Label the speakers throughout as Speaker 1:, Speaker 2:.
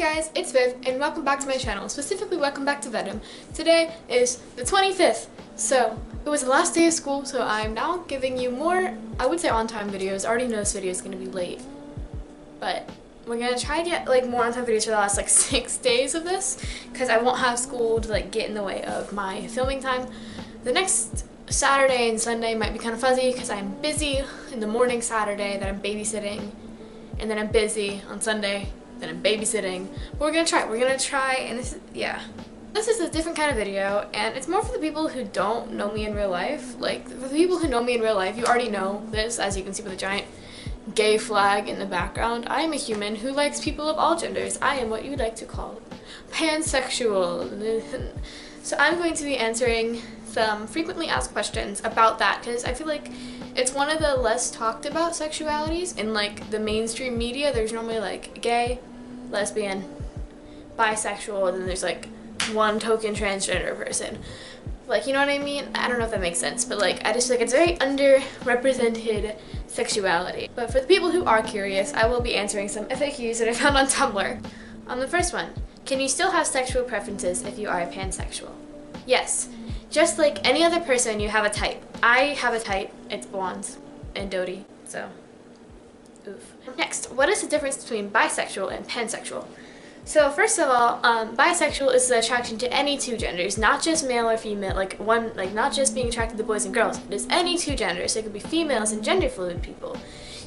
Speaker 1: guys, it's Viv, and welcome back to my channel. Specifically, welcome back to VEDIM. Today is the 25th, so it was the last day of school, so I'm now giving you more, I would say on-time videos. I already know this video is going to be late, but we're going to try to get more on-time videos for the last 6 days of this, because I won't have school to get in the way of my filming time. The next Saturday and Sunday might be kind of fuzzy, because I'm busy in the morning Saturday that I'm babysitting, and then I'm busy on Sunday that I'm babysitting. But we're gonna try, and this is a different kind of video, and it's more for the people who don't know me in real life. Like, for the people who know me in real life, you already know this, as you can see with the giant gay flag in the background. I am a human who likes people of all genders. I am what you would like to call pansexual. So I'm going to be answering some frequently asked questions about that, because I feel like it's one of the less talked about sexualities in the mainstream media. There's normally gay, lesbian, bisexual, and then there's one token transgender person. You know what I mean? I don't know if that makes sense, but I just it's very underrepresented sexuality. But for the people who are curious, I will be answering some FAQs that I found on Tumblr. On the first one, can you still have sexual preferences if you are a pansexual? Yes. Just like any other person, you have a type. I have a type. It's blondes and doty, so oof. Next, what is the difference between bisexual and pansexual? So first of all, bisexual is the attraction to any two genders, not just male or female, not just being attracted to boys and girls. It is any two genders. So it could be females and gender fluid people,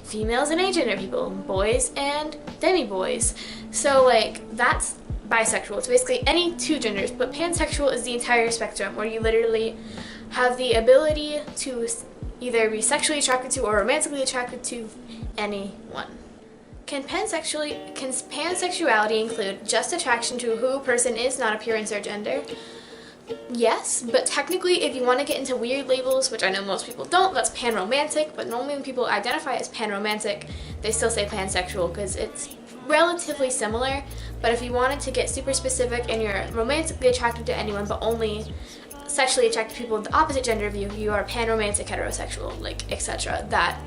Speaker 1: females and agender people, boys and demi-boys. So that's bisexual. It's basically any two genders, but pansexual is the entire spectrum, where you literally have the ability to either be sexually attracted to or romantically attracted to anyone. Can pansexuality include just attraction to who a person is, not appearance or gender? Yes, but technically if you want to get into weird labels, which I know most people don't, that's panromantic, but normally when people identify as panromantic, they still say pansexual because it's relatively similar. But if you wanted to get super specific and you're romantically attracted to anyone but only sexually attracted to people of the opposite gender of you, you are panromantic heterosexual, etc. That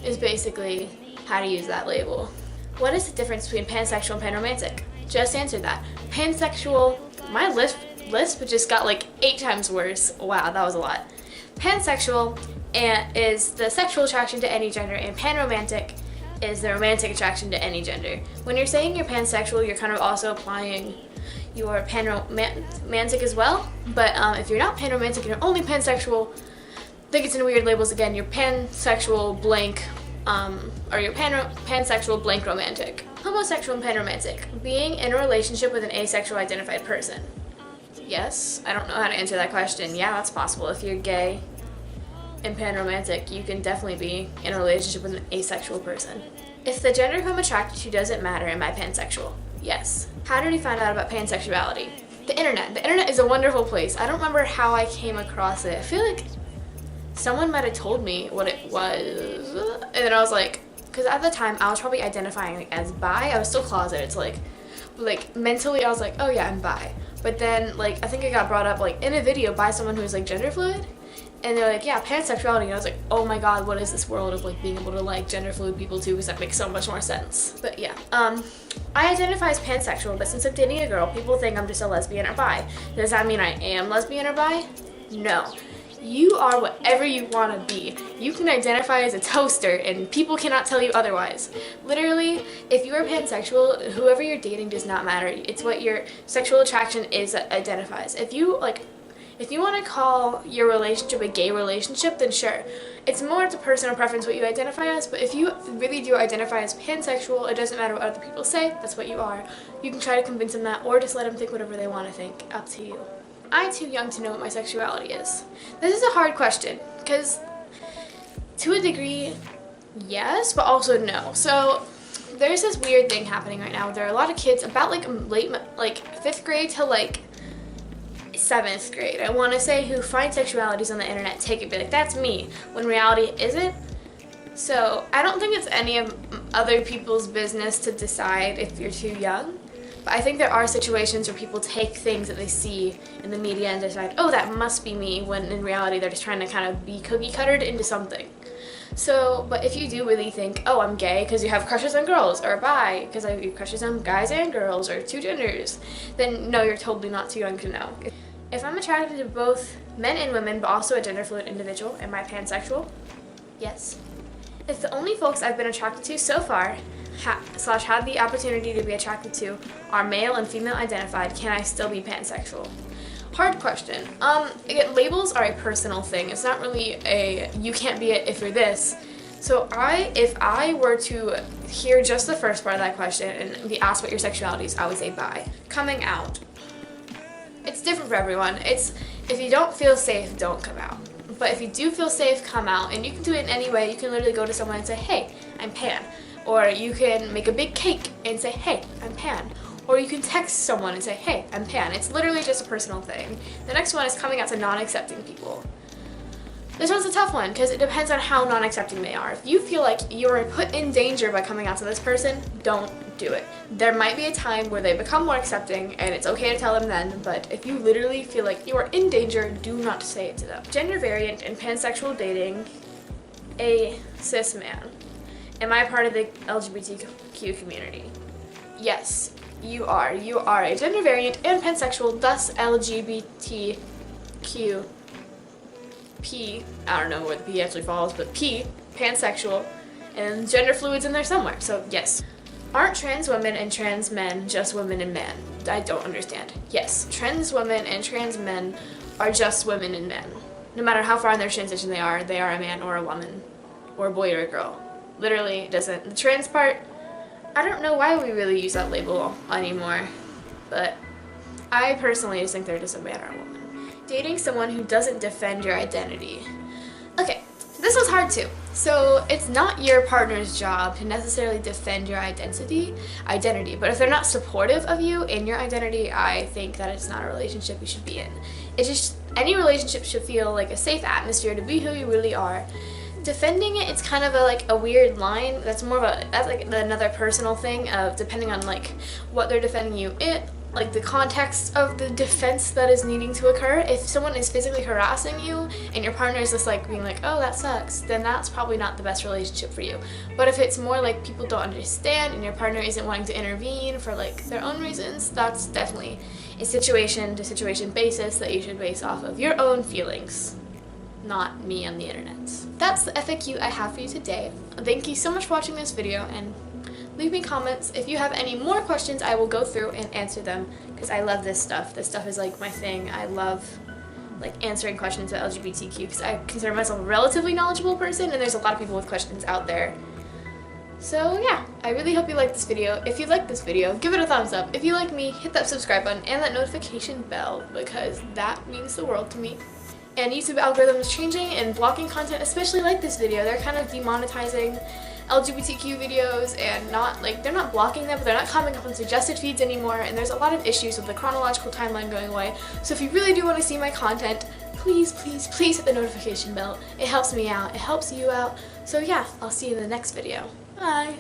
Speaker 1: is basically how to use that label. What is the difference between pansexual and panromantic? Just answered that. Pansexual, my lisp just got 8 times worse. Wow, that was a lot. Pansexual is the sexual attraction to any gender, and panromantic is the romantic attraction to any gender. When you're saying you're pansexual, you're kind of also applying your panromantic as well. But if you're not panromantic and you're only pansexual, that gets into weird labels again. You're pansexual blank, or you're pansexual blank romantic. Homosexual and panromantic. Being in a relationship with an asexual identified person. Yes, I don't know how to answer that question. Yeah, that's possible. If you're gay and panromantic, you can definitely be in a relationship with an asexual person. If the gender who I'm attracted to doesn't matter, am I pansexual? Yes. How did we find out about pansexuality? The internet. The internet is a wonderful place. I don't remember how I came across it. I feel like someone might have told me what it was, and then I was because at the time I was probably identifying as bi. I was still closeted. It's mentally I was oh yeah, I'm bi. But then I think it got brought up in a video by someone who was gender fluid. And they're yeah, pansexuality. And I was oh my god, what is this world of being able to gender fluid people too? Because that makes so much more sense. But yeah, I identify as pansexual, but since I'm dating a girl, people think I'm just a lesbian or bi. Does that mean I am lesbian or bi? No. You are whatever you want to be. You can identify as a toaster, and people cannot tell you otherwise. Literally, if you are pansexual, whoever you're dating does not matter. It's what your sexual attraction is that identifies. If you want to call your relationship a gay relationship, then sure. It's more to personal preference what you identify as, but if you really do identify as pansexual, it doesn't matter what other people say, that's what you are. You can try to convince them that, or just let them think whatever they want to think. Up to you. I'm too young to know what my sexuality is. This is a hard question, because to a degree, yes, but also no. So there's this weird thing happening right now. There are a lot of kids about late 5th grade to 7th grade, I want to say, who find sexualities on the internet, take it, be that's me, when reality isn't. So I don't think it's any of other people's business to decide if you're too young. But I think there are situations where people take things that they see in the media and decide, oh, that must be me, when in reality they're just trying to kind of be cookie-cuttered into something. So, but if you do really think, oh, I'm gay because you have crushes on girls, or bi because I have crushes on guys and girls, or two genders, then no, you're totally not too young to know. If I'm attracted to both men and women, but also a gender fluid individual, am I pansexual? Yes. If the only folks I've been attracted to so far, had the opportunity to be attracted to, are male and female identified, can I still be pansexual? Hard question. Again, labels are a personal thing. It's not really a, you can't be it if you're this. So if I were to hear just the first part of that question and be asked what your sexuality is, I would say bi. Coming out. It's different for everyone. It's, if you don't feel safe, don't come out. But if you do feel safe, come out. And you can do it in any way. You can literally go to someone and say, hey, I'm pan. Or you can make a big cake and say, hey, I'm pan. Or you can text someone and say, hey, I'm pan. It's literally just a personal thing. The next one is coming out to non-accepting people. This one's a tough one because it depends on how non-accepting they are. If you feel like you're put in danger by coming out to this person, don't do it. There might be a time where they become more accepting and it's okay to tell them then, but if you literally feel like you are in danger, do not say it to them. Gender variant and pansexual dating, a cis man. Am I part of the LGBTQ community? Yes, you are. You are a gender variant and pansexual, thus LGBTQ P, I don't know where the P actually falls, but P, pansexual, and gender fluids in there somewhere, so yes. Aren't trans women and trans men just women and men? I don't understand. Yes, trans women and trans men are just women and men. No matter how far in their transition they are a man or a woman, or a boy or a girl. Literally, it doesn't. The trans part, I don't know why we really use that label anymore, but I personally just think they're just a man or a woman. Dating someone who doesn't defend your identity. Okay, this was hard too. So it's not your partner's job to necessarily defend your identity, but if they're not supportive of you in your identity, I think that it's not a relationship you should be in. It's just, any relationship should feel like a safe atmosphere to be who you really are. Defending it, it's kind of a weird line. That's like another personal thing of depending on like what they're defending you in, like the context of the defense that is needing to occur. If someone is physically harassing you and your partner is just like being like, oh, that sucks, then that's probably not the best relationship for you. But if it's more like people don't understand and your partner isn't wanting to intervene for like their own reasons, that's definitely a situation to situation basis that you should base off of your own feelings, not me on the internet. That's the FAQ I have for you today. Thank you so much for watching this video, and leave me comments. If you have any more questions, I will go through and answer them because I love this stuff. This stuff is like my thing. I love like answering questions about LGBTQ because I consider myself a relatively knowledgeable person and there's a lot of people with questions out there. So yeah, I really hope you liked this video. If you liked this video, give it a thumbs up. If you like me, hit that subscribe button and that notification bell because that means the world to me. And YouTube algorithm is changing and blocking content, especially like this video. They're kind of demonetizing LGBTQ videos and they're not blocking them, but they're not coming up on suggested feeds anymore, and there's a lot of issues with the chronological timeline going away. So if you really do want to see my content, please, please, please hit the notification bell. It helps me out, it helps you out. So yeah, I'll see you in the next video. Bye!